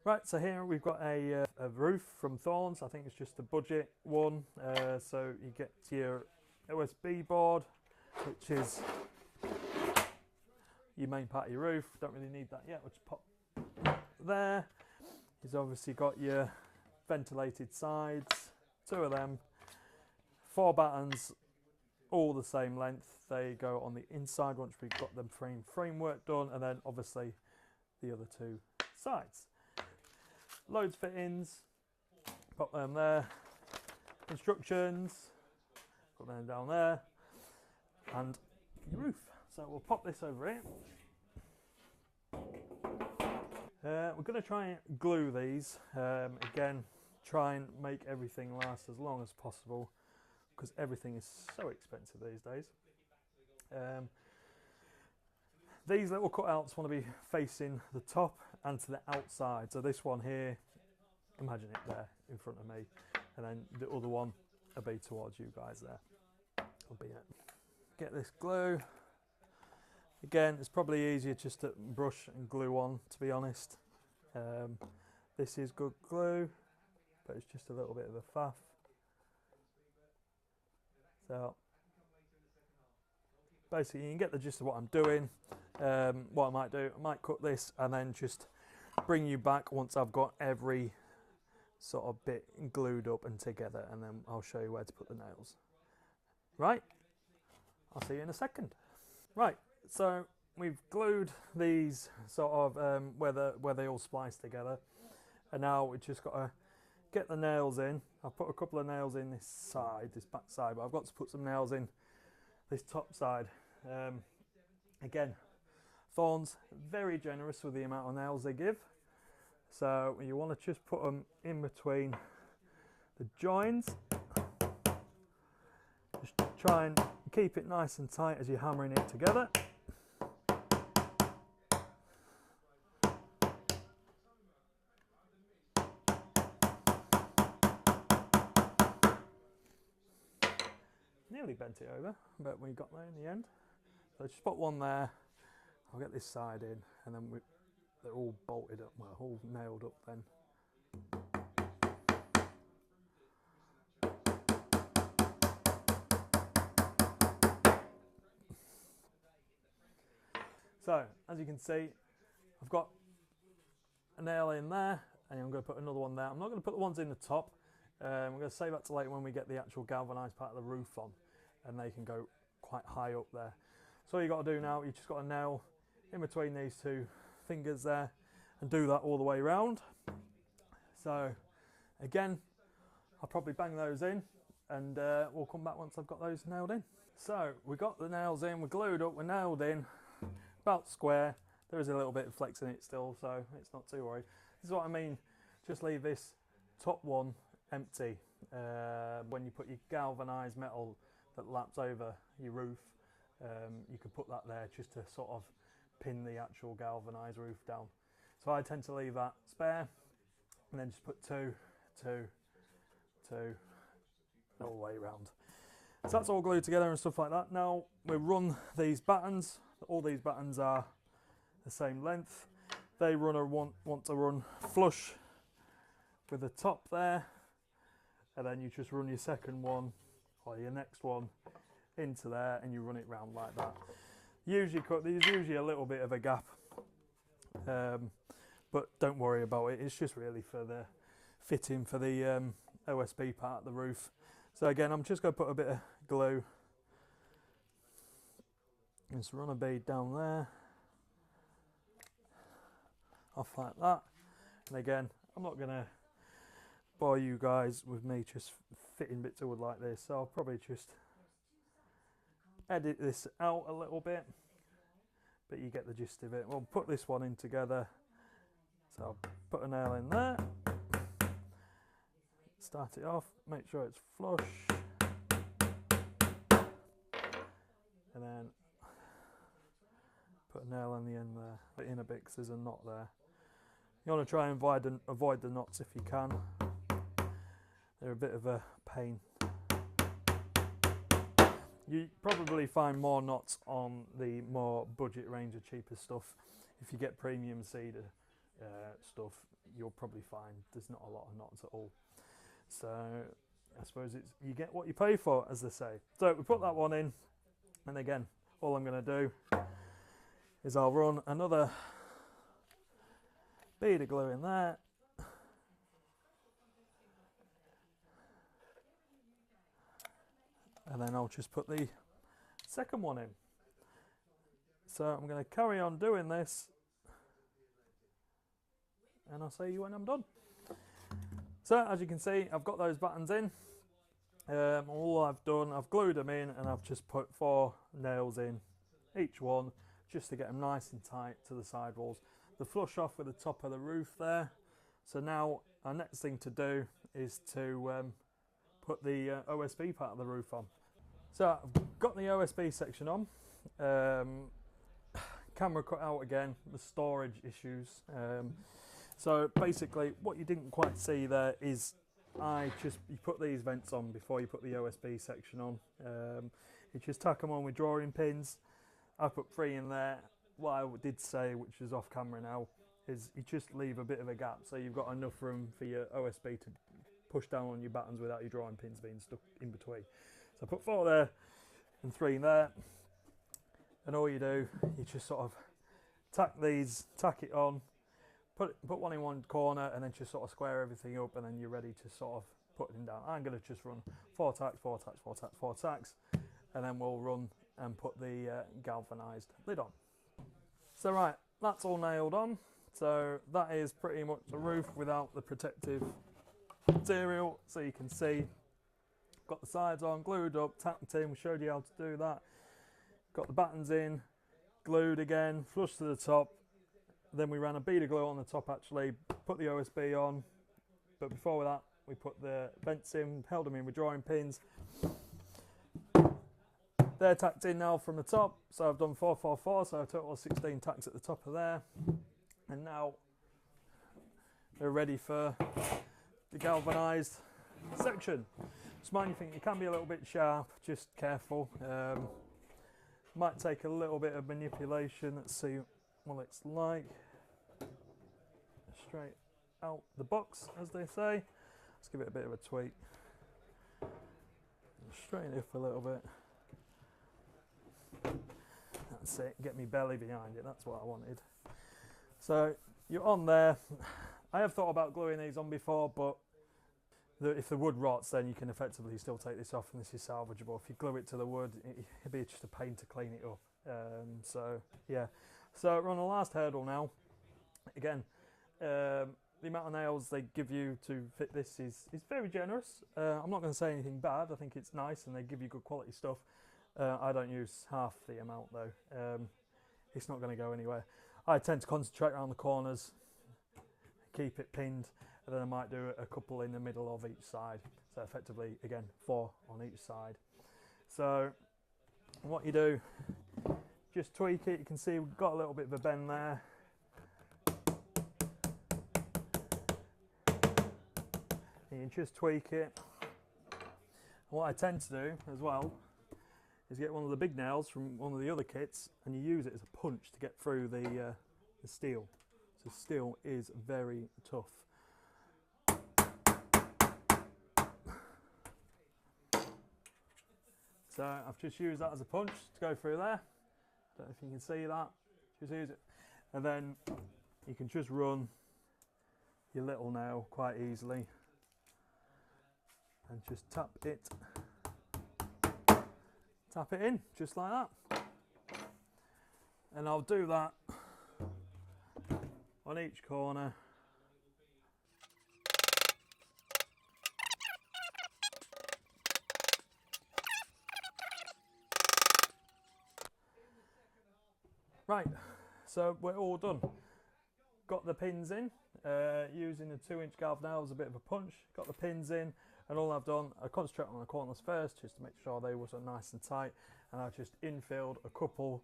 Right, so here we've got a roof from Thornes. I think it's just a budget one. So you get your OSB board, which is your main part of your roof. Don't really need that yet. We'll just pop there. You've obviously got your ventilated sides, 2 of them, 4 battens, all the same length. They go on the inside once we've got the framework done, and then obviously the other 2 sides. Loads of fittings, pop them there. Instructions, put them down there, and your roof. So we'll pop this over here. We're going to try and glue these. Again, try and make everything last as long as possible because everything is so expensive these days. These little cutouts want to be facing the top and to the outside. So this one here, imagine it there in front of me, and then the other one will be towards you guys there. Will be it. Get this glue. Again, it's probably easier just to brush and glue on, to be honest. This is good glue, but it's just a little bit of a faff. So basically you can get the gist of what I'm doing. What I might do, I might cut this and then just bring you back once I've got every sort of bit glued up and together, and then I'll show you where to put the nails. Right, I'll see you in a second. Right, so we've glued these sort of where they all splice together, and now we've just got to get the nails in. I've put a couple of nails in this side, this back side, but I've got to put some nails in this top side. Again, Thornes very generous with the amount of nails they give, so you want to just put them in between the joins. Just try and keep it nice and tight as you're hammering it together. Nearly bent it over, but we got there in the end. So just put one there. I'll get this side in, and then they're all bolted up, well, all nailed up then. So, as you can see, I've got a nail in there, and I'm going to put another one there. I'm not going to put the ones in the top. We're going to save that to later when we get the actual galvanised part of the roof on, and they can go quite high up there. So all you got to do now, you just got to nail in between these 2 fingers there, and do that all the way around. So again, I'll probably bang those in, and we'll come back once I've got those nailed in. So we got the nails in, we're glued up, we're nailed in, about square. There is a little bit of flex in it still, so it's not too worried. This is what I mean, just leave this top one empty. When you put your galvanised metal that laps over your roof, you can put that there just to sort of pin the actual galvanised roof down. So I tend to leave that spare, and then just put 2, 2, 2 all the way around. So that's all glued together and stuff like that. Now we run these battens. All these battens are the same length. They want to run flush with the top there, and then you just run your second one or your next one into there, and you run it round like that. There's usually a little bit of a gap, but don't worry about it. It's just really for the fitting for the OSB part of the roof. So again, I'm just going to put a bit of glue, just run a bead down there, off like that. And again, I'm not going to bore you guys with me just fitting bits of wood like this, so I'll probably just edit this out a little bit, but you get the gist of it. We'll put this one in together, so I'll put a nail in there, start it off, make sure it's flush, and then put a nail on the end there, put in a bit because there's a knot there. You want to try and avoid the knots if you can. They're a bit of a pain. You probably find more knots on the more budget range of cheaper stuff. If you get premium cedar stuff, you'll probably find there's not a lot of knots at all. So I suppose it's, you get what you pay for, as they say. So we put that one in, and again, all I'm going to do is I'll run another bead of glue in there. And then I'll just put the second one in. So I'm going to carry on doing this, and I'll see you when I'm done. So as you can see, I've got those battens in. All I've done, I've glued them in, and I've just put 4 nails in each one, just to get them nice and tight to the side walls. They flush off with the top of the roof there. So now our next thing to do is to put the OSB part of the roof on. So I've got the OSB section on. Camera cut out again, the storage issues. So basically what you didn't quite see there is you put these vents on before you put the OSB section on. You just tack them on with drawing pins. I put 3 in there. What I did say, which is off camera now, is you just leave a bit of a gap so you've got enough room for your OSB to push down on your battens without your drawing pins being stuck in between. So I put 4 there and 3 there, and all you do, you just sort of tack it on, put one in one corner, and then just sort of square everything up, and then you're ready to sort of put them down. I'm going to just run 4 tacks, 4 tacks, 4 tacks, 4 tacks, and then we'll run and put the galvanised lid on. So right, that's all nailed on. So that is pretty much a roof without the protective material. So you can see, got the sides on, glued up, tacked in. We showed you how to do that. Got the battens in, glued again, flush to the top. Then we ran a bead of glue on the top actually, put the OSB on. But before that, we put the vents in, held them in with drawing pins. They're tacked in now from the top, so I've done 4, 4, 4, so a total of 16 tacks at the top of there. And now they're ready for the galvanised section. Just mind you think you can be a little bit sharp, just careful. Might take a little bit of manipulation. Let's see what it's like. Straight out the box, as they say. Let's give it a bit of a tweak. Straighten it up a little bit. That's it, get me belly behind it, that's what I wanted. So you're on there. I have thought about gluing these on before, but if the wood rots, then you can effectively still take this off, and this is salvageable. If you glue it to the wood, it'd be just a pain to clean it up. So yeah, so we're on the last hurdle now. Again, the amount of nails they give you to fit this is very generous. I'm not going to say anything bad. I think it's nice, and they give you good quality stuff. I don't use half the amount though. It's not going to go anywhere. I tend to concentrate around the corners, keep it pinned, and then I might do a couple in the middle of each side. So effectively, again, 4 on each side. So what you do, just tweak it. You can see we've got a little bit of a bend there. And you just tweak it. And what I tend to do as well is get one of the big nails from one of the other kits, and you use it as a punch to get through the steel. So steel is very tough. So I've just used that as a punch to go through there. Don't know if you can see that. Just use it, and then you can just run your little nail quite easily and just tap it in, just like that. And I'll do that on each corner. Right, so we're all done. Got the pins in, using a 2-inch galv nail as a bit of a punch. Got the pins in, and all I've done, I concentrate on the corners first, just to make sure they were nice and tight, and I've just infilled a couple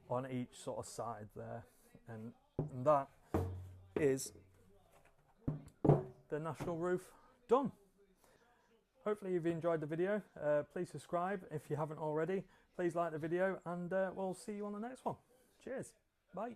on each sort of side there, and that is the national roof done. Hopefully you've enjoyed the video. Please subscribe if you haven't already. Please like the video, and we'll see you on the next one. Cheers. Bye.